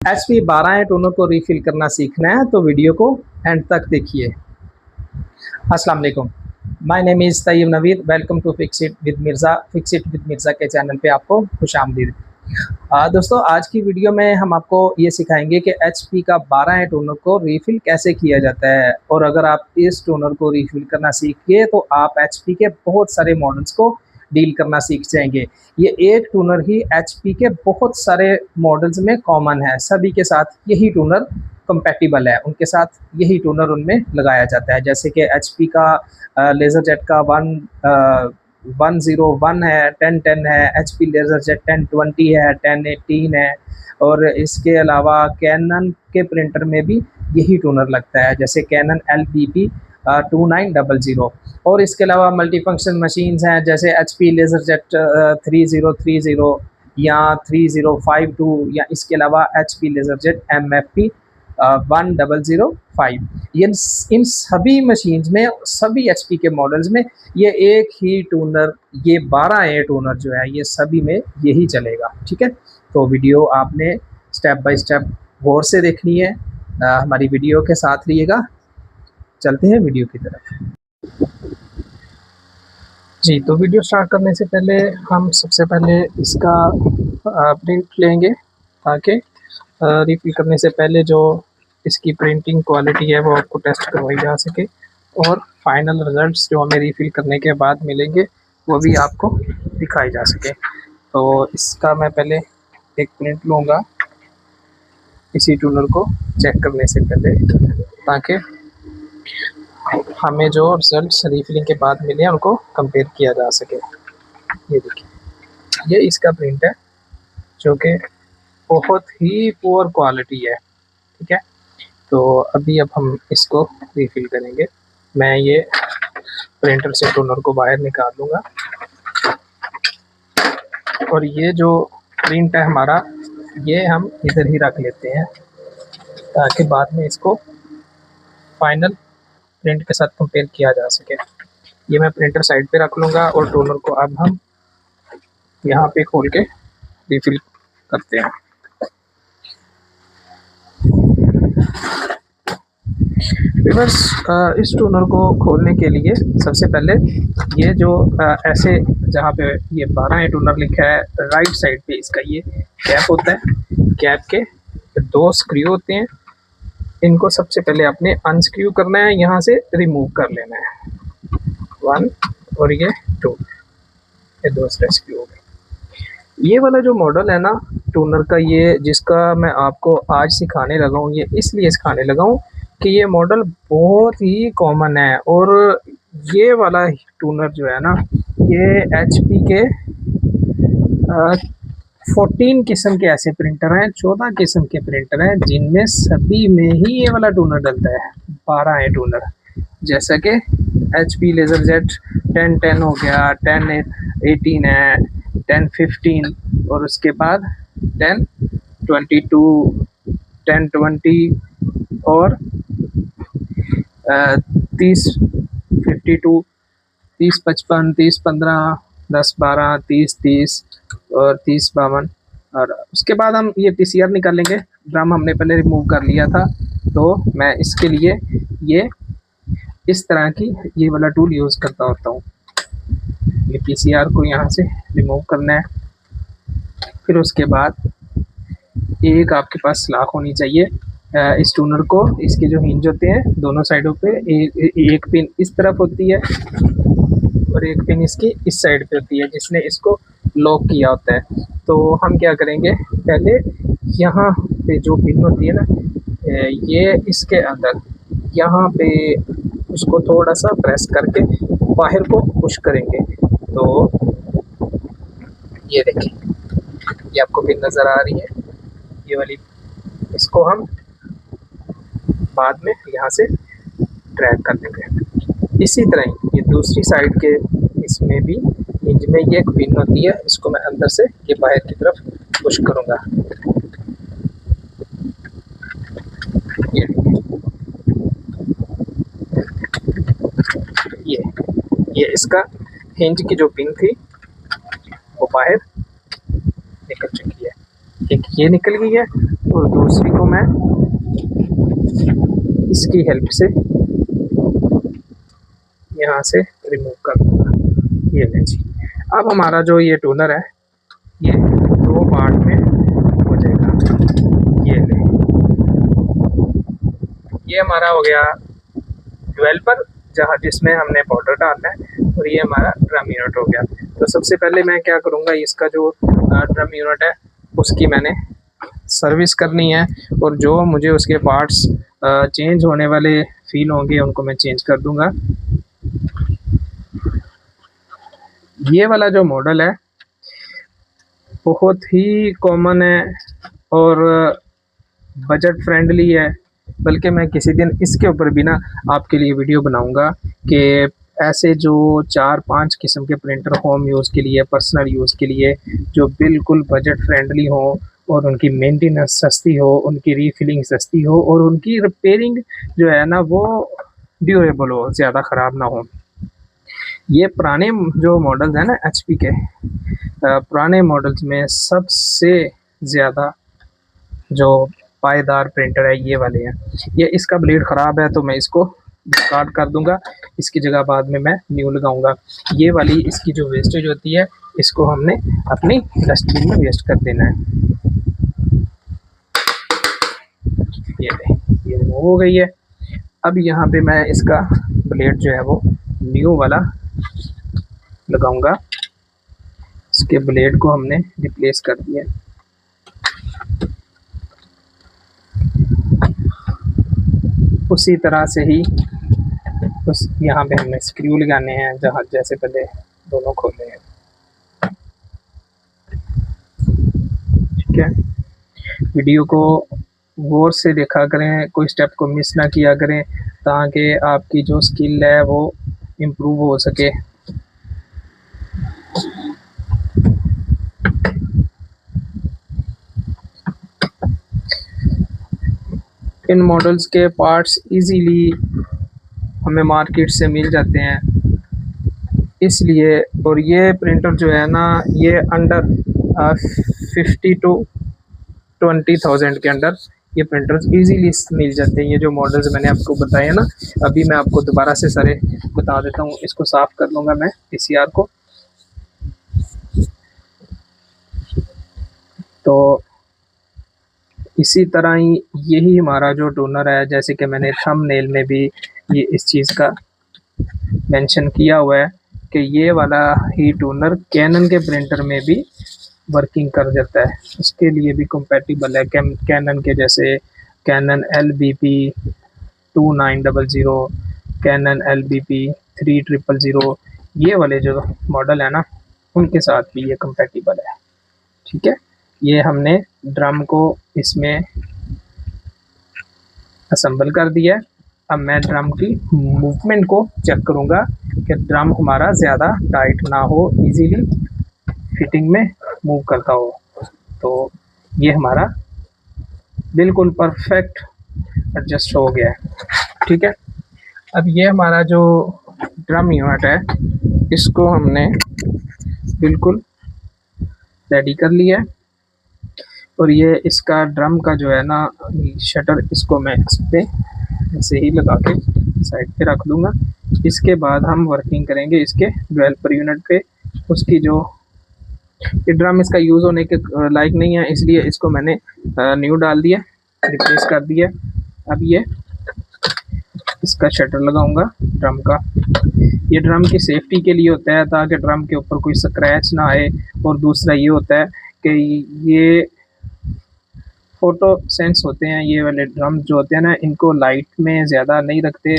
HP 12 toner को refill करना सीखना है तो वीडियो को एंड तक देखिए। अस्सलाम वालेकुम, my name is Tayyab Naveed. Welcome to fix it with Mirza. Fix it with Mirza के चैनल पे आपको खुशामदीद। दोस्तों, आज की वीडियो में हम आपको ये सिखाएंगे कि HP का 12 टोनर को रिफिल कैसे किया जाता है। और अगर आप इस टोनर को रिफिल करना सीख गए तो आप HP के बहुत सारे मॉडल्स को डील करना सीख जाएंगे। ये एक टूनर ही HP के बहुत सारे मॉडल्स में कॉमन है, सभी के साथ यही टूनर कंपैटिबल है, उनके साथ यही टूनर उनमें लगाया जाता है। जैसे कि HP का लेज़र जेट का 101 है, 1010 है, HP लेज़र जेट 1020 है, 1018 है। और इसके अलावा कैनन के प्रिंटर में भी यही टूनर लगता है, जैसे कैनन LBP 2900। और इसके अलावा मल्टी फंक्शन मशीन्स हैं, जैसे HP लेज़र जेट 3030 या 3052, या इसके अलावा HP लेज़र जेट MFP 1005। इन सभी मशीन्स में, सभी HP के मॉडल्स में ये एक ही टूनर, ये 12A टूनर जो है, ये सभी में यही चलेगा। ठीक है, तो वीडियो आपने स्टेप बाय स्टेप गौर से देखनी है। हमारी वीडियो के साथ रहिएगा। चलते हैं वीडियो की तरफ। जी, तो वीडियो स्टार्ट करने से पहले हम सबसे पहले इसका प्रिंट लेंगे, ताकि रिफिल करने से पहले जो इसकी प्रिंटिंग क्वालिटी है वो आपको टेस्ट करवाई जा सके, और फाइनल रिजल्ट्स जो हमें रिफिल करने के बाद मिलेंगे वो भी आपको दिखाई जा सके। तो इसका मैं पहले एक प्रिंट लूँगा इसी टूनर को चेक करने से पहले, ताकि हमें जो रिजल्ट्स रिफिलिंग के बाद मिले हैं उनको कंपेयर किया जा सके। ये देखिए, ये इसका प्रिंट है जो कि बहुत ही पुअर क्वालिटी है। ठीक है, तो अभी अब हम इसको रिफिल करेंगे। मैं ये प्रिंटर से टोनर को बाहर निकाल लूँगा, और ये जो प्रिंट है हमारा, ये हम इधर ही रख लेते हैं, ताकि बाद में इसको फाइनल प्रिंट के साथ कंपेयर किया जा सके। ये मैं प्रिंटर साइड पे रख लूँगा, और टोनर को अब हम यहाँ पे खोल के रिफिल करते हैं। बस इस टोनर को खोलने के लिए सबसे पहले ये जो ऐसे जहाँ पे ये 12 टोनर लिखा है, राइट साइड पे इसका ये कैप होता है। कैप के 2 स्क्रू होते हैं, इनको सबसे पहले आपने अनस्क्रू करना है, यहाँ से रिमूव कर लेना है। 1 और ये 2, ये 2 स्क्रू हो गए। ये वाला जो मॉडल है ना टूनर का, ये जिसका मैं आपको आज सिखाने लगा हूँ, ये इसलिए सिखाने लगा हूँ कि ये मॉडल बहुत ही कॉमन है। और ये वाला टूनर जो है ना, ये HP के 14 किस्म के ऐसे प्रिंटर हैं, 14 किस्म के प्रिंटर हैं, जिनमें सभी में ही ये वाला टूनर डलता है, 12 टूनर। जैसा कि HP लेज़र जेट 1010 हो गया, 1018 है, 1015, और उसके बाद 1022, 1020 और 3052, 3055, 3015, 1012, 3030 और 3052। और उसके बाद हम ये PCR निकालेंगे। ड्रम हमने पहले रिमूव कर लिया था, तो मैं इसके लिए ये इस तरह की ये वाला टूल यूज़ करता होता हूँ। ये PCR को यहाँ से रिमूव करना है। फिर उसके बाद एक आपके पास सलाख होनी चाहिए इस टूनर को, इसके जो हिंज होते हैं दोनों साइडों पे, एक पिन इस तरफ होती है और एक पिन इसकी इस साइड पे होती है, जिसने इसको लॉक किया होता है। तो हम क्या करेंगे, पहले यहाँ पे जो पिन होती है ना, ये इसके अंदर यहाँ पे उसको थोड़ा सा प्रेस करके बाहर को पुश करेंगे। तो ये देखिए, ये आपको पिन नज़र आ रही है, ये वाली। इसको हम बाद में यहाँ से ड्रैग कर देंगे। इसी तरह ये दूसरी साइड के इसमें भी हिंज में ये एक पिन होती है, इसको मैं अंदर से ये बाहर की तरफ पुश करूँगा। ये इसका हिंज की जो पिन थी वो बाहर निकल चुकी है। एक ये निकल गई है, और दूसरी को मैं इसकी हेल्प से यहाँ से रिमूव कर दूँगा। ये लें जी। अब हमारा जो ये टूनर है ये 2 पार्ट में हो जाएगा। ये लें, ये हमारा हो गया डेवलपर जहाँ जिसमें हमने पाउडर डालना है, और ये हमारा ड्रम यूनिट हो गया। तो सबसे पहले मैं क्या करूँगा, इसका जो ड्रम यूनिट है उसकी मैंने सर्विस करनी है, और जो मुझे उसके पार्ट्स चेंज होने वाले फील होंगे उनको मैं चेंज कर दूंगा। ये वाला जो मॉडल है बहुत ही कॉमन है और बजट फ्रेंडली है, बल्कि मैं किसी दिन इसके ऊपर भी ना आपके लिए वीडियो बनाऊंगा कि ऐसे जो 4-5 किस्म के प्रिंटर होम यूज़ के लिए, पर्सनल यूज़ के लिए, जो बिल्कुल बजट फ्रेंडली हो और उनकी मेंटेनेंस सस्ती हो, उनकी रीफिलिंग सस्ती हो, और उनकी रिपेयरिंग जो है ना वो ड्यूरेबल हो, ज़्यादा ख़राब ना हो। ये पुराने जो मॉडल्स हैं ना एचपी के, पुराने मॉडल्स में सबसे ज़्यादा जो पायदार प्रिंटर है ये वाले हैं। ये इसका ब्लेड ख़राब है तो मैं इसको डिस्कार्ड कर दूंगा, इसकी जगह बाद में मैं न्यू लगाऊंगा। ये वाली इसकी जो वेस्टेज होती है इसको हमने अपनी डस्टबिन में वेस्ट कर देना है। ये रिमूव हो गई है। अब यहाँ पे मैं इसका ब्लेड जो है वो न्यू वाला लगाऊंगा। इसके ब्लेड को हमने रिप्लेस कर दिया। उसी तरह से ही उस यहाँ पे हमने स्क्रू लगाने हैं जहाँ जैसे पहले दोनों खोले हैं। ठीक है, वीडियो को गौर से देखा करें, कोई स्टेप को मिस ना किया करें ताकि आपकी जो स्किल है वो इम्प्रूव हो सके। इन मॉडल्स के पार्ट्स इजीली हमें मार्केट से मिल जाते हैं, इसलिए। और ये प्रिंटर जो है ना ये अंडर 50 to 20,000 के अंडर ये प्रिंटर्स इजीली मिल जाते हैं। ये जो मॉडल्स मैंने आपको बताए हैं ना, अभी मैं आपको दोबारा से सारे बता देता हूँ। इसको साफ़ कर लूँगा मैं पीसीआर को। तो इसी तरह ही यही हमारा जो टूनर है, जैसे कि मैंने थंबनेल में भी ये इस चीज़ का मेंशन किया हुआ है कि ये वाला ही टूनर कैनन के प्रिंटर में भी वर्किंग कर जाता है, उसके लिए भी कंपैटिबल है। कैनन के जैसे कैनन LBP 2900, कैनन LBP 3000, ये वाले जो मॉडल है ना उनके साथ भी ये कंपैटिबल है। ठीक है, ये हमने ड्रम को इसमें असेंबल कर दिया है। अब मैं ड्रम की मूवमेंट को चेक करूँगा कि ड्रम हमारा ज़्यादा टाइट ना हो, इजीली फिटिंग में मूव करता हो। तो ये हमारा बिल्कुल परफेक्ट एडजस्ट हो गया है। ठीक है, अब ये हमारा जो ड्रम यूनिट है इसको हमने बिल्कुल रेडी कर लिया है, और ये इसका ड्रम का जो है ना शटर, इसको मैं इस पर ऐसे ही लगा के साइड पे रख दूंगा। इसके बाद हम वर्किंग करेंगे इसके डेवलपर यूनिट पे। उसकी जो ये ड्रम इसका यूज़ होने के लायक नहीं है, इसलिए इसको मैंने न्यू डाल दिया, रिप्लेस कर दिया। अब ये इसका शटर लगाऊंगा ड्रम का। ये ड्रम की सेफ्टी के लिए होता है ताकि ड्रम के ऊपर कोई स्क्रैच ना आए, और दूसरा ये होता है कि ये फोटो सेंस होते हैं। ये वाले ड्रम जो होते हैं ना इनको लाइट में ज़्यादा नहीं रखते,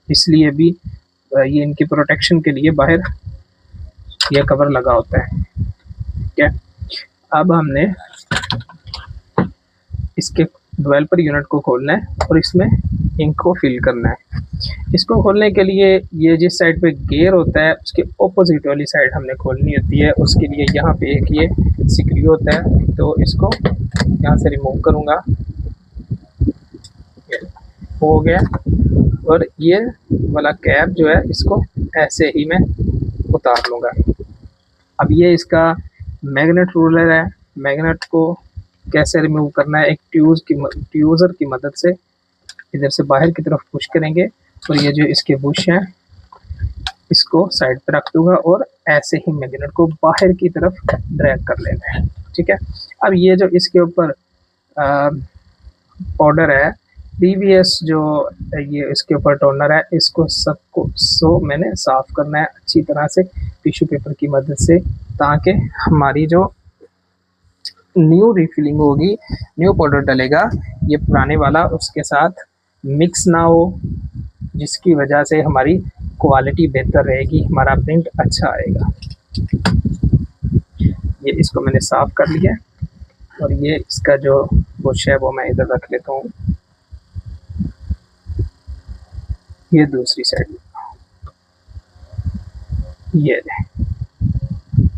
इसलिए भी ये इनकी प्रोटेक्शन के लिए बाहर ये कवर लगा होता है। ठीक है, अब हमने इसके डेवलपर यूनिट को खोलना है और इसमें इंक को फिल करना है। इसको खोलने के लिए ये जिस साइड पे गियर होता है उसके ऑपोजिट वाली साइड हमने खोलनी होती है। उसके लिए यहाँ पे एक ये स्क्रू होता है, तो इसको यहाँ से रिमूव करूँगा, हो गया। और ये वाला कैप जो है इसको ऐसे ही मैं उतार लूँगा। अब ये इसका मैग्नेट रूलर है, मैग्नेट को कैसे रिमूव करना है, एक ट्यूज़र की मदद से इधर से बाहर की तरफ पुश करेंगे और ये जो इसके बुश हैं इसको साइड पे रख दूंगा और ऐसे ही मैग्नेट को बाहर की तरफ ड्रैग कर लेना है। ठीक है, अब ये जो इसके ऊपर पाउडर है प्रीवियस जो ये इसके ऊपर टोनर है, इसको सबको मैंने साफ करना है अच्छी तरह से टिश्यू पेपर की मदद से, ताकि हमारी जो न्यू रिफिलिंग होगी, न्यू पाउडर डलेगा, ये पुराने वाला उसके साथ मिक्स ना हो, जिसकी वजह से हमारी क्वालिटी बेहतर रहेगी, हमारा प्रिंट अच्छा आएगा। ये इसको मैंने साफ कर लिया और ये इसका जो बुश है वो मैं इधर रख लेता हूँ। ये दूसरी साइड ये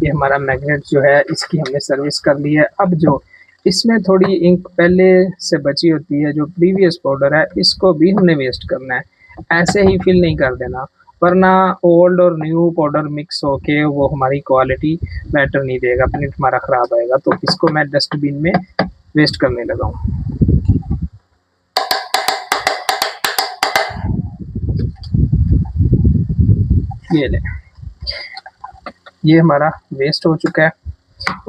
हमारा मैग्नेट जो है इसकी हमने सर्विस कर ली है। अब जो इसमें थोड़ी इंक पहले से बची होती है, जो प्रीवियस पाउडर है, इसको भी हमने वेस्ट करना है, ऐसे ही फिल नहीं कर देना, वरना ओल्ड और न्यू पाउडर मिक्स होके वो हमारी क्वालिटी बेटर नहीं देगा, प्रिंट हमारा ख़राब आएगा। तो इसको मैं डस्टबिन में वेस्ट करने लगा हूँ। ये ले, ये हमारा वेस्ट हो चुका है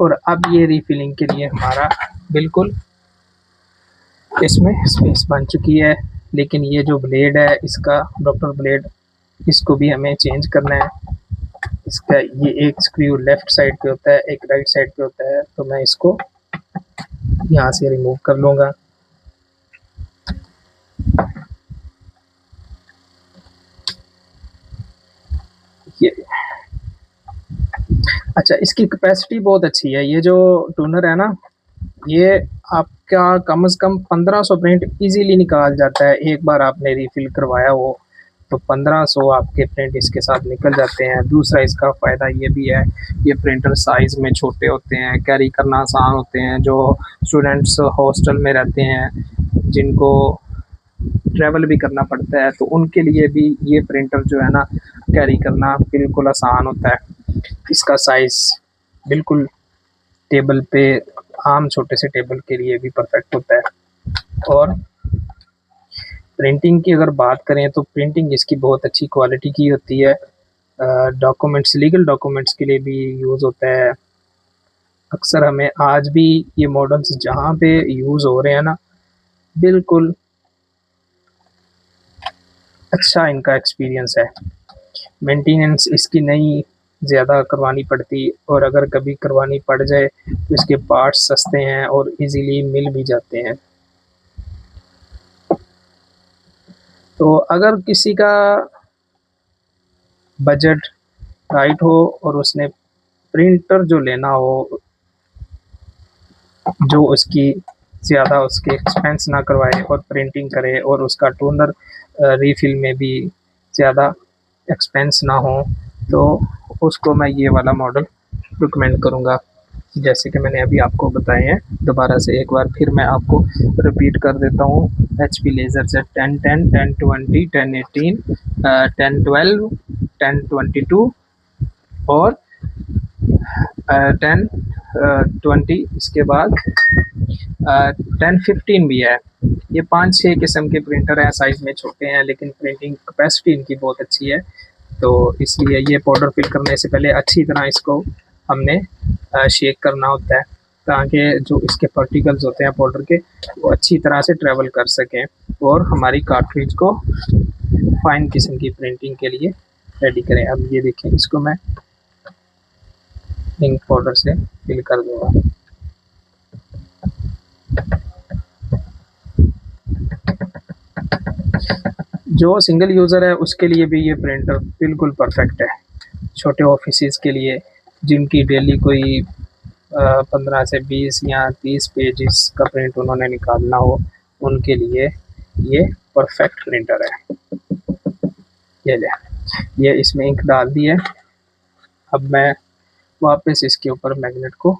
और अब ये रिफिलिंग के लिए हमारा बिल्कुल इसमें स्पेस बन चुकी है। लेकिन ये जो ब्लेड है इसका डॉक्टर ब्लेड, इसको भी हमें चेंज करना है। इसका ये एक स्क्रू लेफ्ट साइड पे होता है, एक राइट साइड पे होता है, तो मैं इसको यहाँ से रिमूव कर लूँगा। ये अच्छा, इसकी कैपेसिटी बहुत अच्छी है। ये जो टूनर है ना, ये आपका कम से कम 1500 प्रिंट इजीली निकाल जाता है। एक बार आपने रिफिल करवाया हो तो 1500 आपके प्रिंट इसके साथ निकल जाते हैं। दूसरा इसका फ़ायदा ये भी है, ये प्रिंटर साइज़ में छोटे होते हैं, कैरी करना आसान होते हैं। जो स्टूडेंट्स हॉस्टल में रहते हैं, जिनको ट्रैवल भी करना पड़ता है, तो उनके लिए भी ये प्रिंटर जो है ना कैरी करना बिल्कुल आसान होता है। इसका साइज़ बिल्कुल टेबल पे, आम छोटे से टेबल के लिए भी परफेक्ट होता है। और प्रिंटिंग की अगर बात करें तो प्रिंटिंग इसकी बहुत अच्छी क्वालिटी की होती है। डॉक्यूमेंट्स, लीगल डॉक्यूमेंट्स के लिए भी यूज़ होता है। अक्सर हमें आज भी ये मॉडल्स जहाँ पे यूज़ हो रहे हैं ना, बिल्कुल अच्छा इनका एक्सपीरियंस है। मेंटेनेंस इसकी नहीं ज़्यादा करवानी पड़ती, और अगर कभी करवानी पड़ जाए तो इसके पार्ट्स सस्ते हैं और इजीली मिल भी जाते हैं। तो अगर किसी का बजट टाइट हो और उसने प्रिंटर जो लेना हो, जो उसकी ज़्यादा उसके एक्सपेंस ना करवाए और प्रिंटिंग करे, और उसका टोनर रीफिल में भी ज़्यादा एक्सपेंस ना हो, तो उसको मैं ये वाला मॉडल रिकमेंड करूँगा, जैसे कि मैंने अभी आपको बताए हैं। दोबारा से एक बार फिर मैं आपको रिपीट कर देता हूँ। HP LaserJet 1010, 1020, 1018, 1012, 1022 और 1020, इसके बाद 1015 भी है। ये 5-6 किस्म के प्रिंटर हैं, साइज़ में छोटे हैं, लेकिन प्रिंटिंग कैपेसिटी इनकी बहुत अच्छी है। तो इसलिए ये पाउडर फिल करने से पहले अच्छी तरह इसको हमने शेक करना होता है, ताकि जो इसके पार्टिकल्स होते हैं पाउडर के, वो अच्छी तरह से ट्रैवल कर सकें और हमारी कार्ट्रिज को फाइन किस्म की प्रिंटिंग के लिए रेडी करें। अब ये देखें, इसको मैं इंक पाउडर से फिल कर दूँगा। जो सिंगल यूज़र है उसके लिए भी ये प्रिंटर बिल्कुल परफेक्ट है। छोटे ऑफिसेज़ के लिए, जिनकी डेली कोई 15 से 20 या 30 पेजेस का प्रिंट उन्होंने निकालना हो, उनके लिए ये परफेक्ट प्रिंटर है। ये ले, ये इसमें इंक डाल दी है। अब मैं वापस इसके ऊपर मैग्नेट को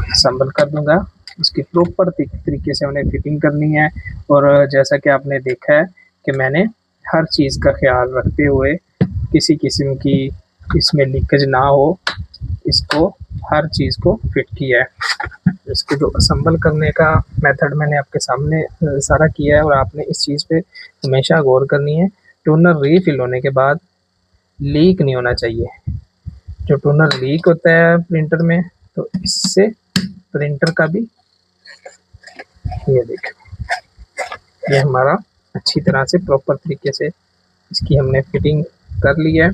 असम्बल कर दूंगा। इसकी प्रॉपर तरीके से उन्हें फिटिंग करनी है, और जैसा कि आपने देखा है कि मैंने हर चीज़ का ख्याल रखते हुए, किसी किस्म की इसमें लीकेज ना हो, इसको हर चीज़ को फिट किया है। इसके जो असम्बल करने का मेथड मैंने आपके सामने सारा किया है, और आपने इस चीज़ पे हमेशा गौर करनी है। टोनर रीफिल होने के बाद लीक नहीं होना चाहिए। जो टोनर लीक होता है प्रिंटर में, तो इससे प्रिंटर का भी, ये देखिए, ये हमारा अच्छी तरह से प्रॉपर तरीके से इसकी हमने फिटिंग कर ली है।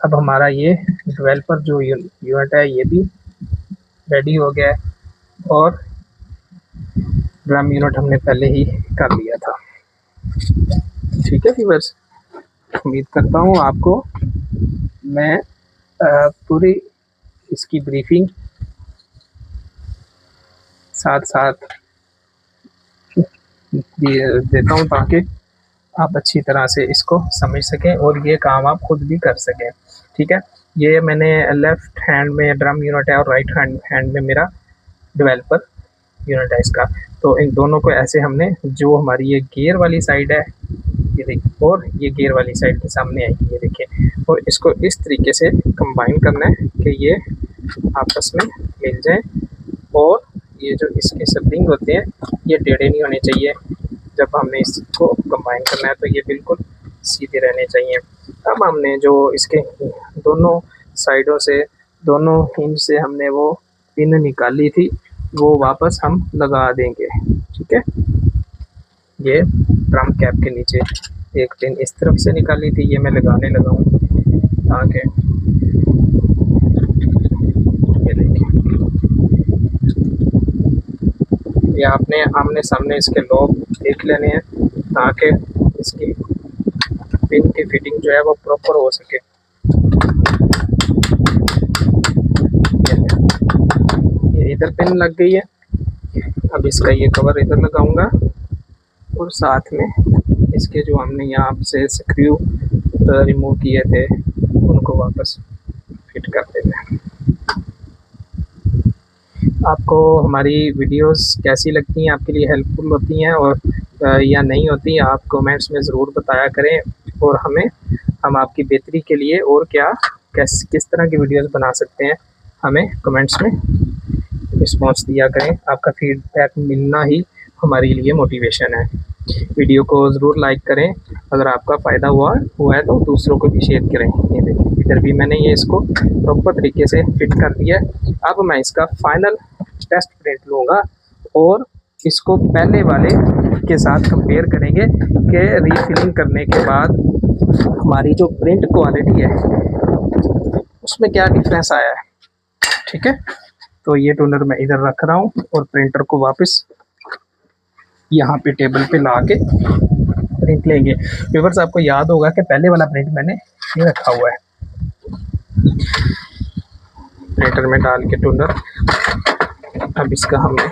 अब हमारा ये डेवलपर जो यूनिट है ये भी रेडी हो गया है, और ड्रम यूनिट हमने पहले ही कर लिया था। ठीक है व्यूअर्स, उम्मीद करता हूँ आपको मैं पूरी इसकी ब्रीफिंग साथ साथ देता हूँ, ताकि आप अच्छी तरह से इसको समझ सकें और ये काम आप खुद भी कर सकें। ठीक है, ये मैंने लेफ्ट हैंड में ड्रम यूनिट है और राइट हैंड में मेरा डेवलपर यूनिट है इसका। तो इन दोनों को ऐसे हमने, जो हमारी ये गियर वाली साइड है ये देखिए, और ये गियर वाली साइड के सामने आएगी, ये देखिए, और इसको इस तरीके से कंबाइन करना है कि ये आपस में मिल जाए, और ये जो इसके स्प्रिंग होते हैं ये टेढ़े नहीं होने चाहिए। जब हमने इसको कंबाइन करना है तो ये बिल्कुल सीधे रहने चाहिए। अब हमने जो इसके दोनों साइडों से, दोनों हिंज से हमने वो पिन निकाली थी, वो वापस हम लगा देंगे। ठीक है, ये ड्रम कैप के नीचे एक पिन इस तरफ से निकाली थी, ये मैं लगाने लगा हूँ, ताकि ये देखिए, ये आपने आमने सामने इसके लॉक देख लेने हैं, ताकि इसकी पिन की फिटिंग जो है वो प्रॉपर हो सके। ये इधर पिन लग गई है, अब इसका ये कवर इधर लगाऊंगा, और साथ में इसके जो हमने यहाँ से स्क्रू रिमूव किए थे उनको वापस फिट कर देते हैं। आपको हमारी वीडियोस कैसी लगती हैं, आपके लिए हेल्पफुल होती हैं और या नहीं होती, आप कमेंट्स में ज़रूर बताया करें, और हम आपकी बेहतरी के लिए और किस तरह की वीडियोस बना सकते हैं, हमें कमेंट्स में रिस्पॉन्स दिया करें। आपका फीडबैक मिलना ही हमारे लिए मोटिवेशन है। वीडियो को ज़रूर लाइक करें, अगर आपका फ़ायदा हुआ है तो दूसरों को भी शेयर करें। ये देखिए, इधर भी मैंने ये इसको प्रॉपर तरीके से फिट कर दिया है। अब मैं इसका फाइनल टेस्ट प्रिंट लूँगा और इसको पहले वाले के साथ कंपेयर करेंगे कि रीफिलिंग करने के बाद हमारी जो प्रिंट क्वालिटी है उसमें क्या डिफरेंस आया है। ठीक है, तो ये टोनर मैं इधर रख रहा हूँ और प्रिंटर को वापस यहाँ पे टेबल पे ला के प्रिंट लेंगे। व्यूअर्स, आपको याद होगा कि पहले वाला प्रिंट मैंने ये रखा हुआ है, प्रिंटर में डाल के टोनर। अब इसका हमें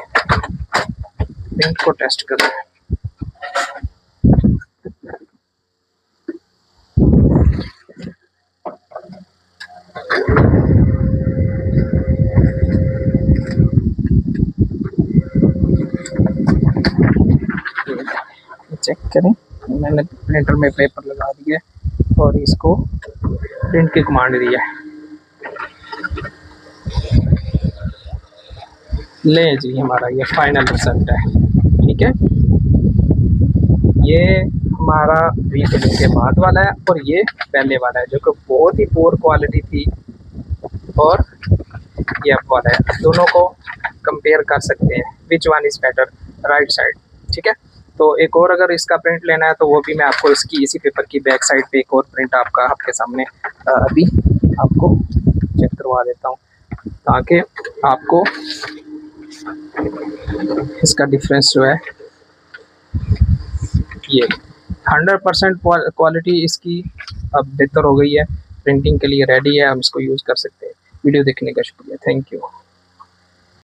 प्रिंट को टेस्ट करना है। चेक करें, मैंने प्रिंटर में पेपर लगा दिया और इसको प्रिंट की कमांड दिया है। ले जी, हमारा ये फाइनल रिजल्ट है। ठीक है, ये हमारा रीफिलिंग के बाद वाला है और ये पहले वाला है, जो कि बहुत ही पुअर क्वालिटी थी, और ये अब वाला है। दोनों को कंपेयर कर सकते हैं, which one is better, right side. ठीक है, तो एक और अगर इसका प्रिंट लेना है तो वो भी मैं आपको इसकी इसी पेपर की बैक साइड पे एक और प्रिंट आपके सामने अभी आपको चेक करवा देता हूँ, ताकि आपको इसका डिफरेंस जो है, ये 100% क्वालिटी इसकी अब बेहतर हो गई है, प्रिंटिंग के लिए रेडी है, हम इसको यूज़ कर सकते हैं। वीडियो देखने का शुक्रिया, थैंक यू।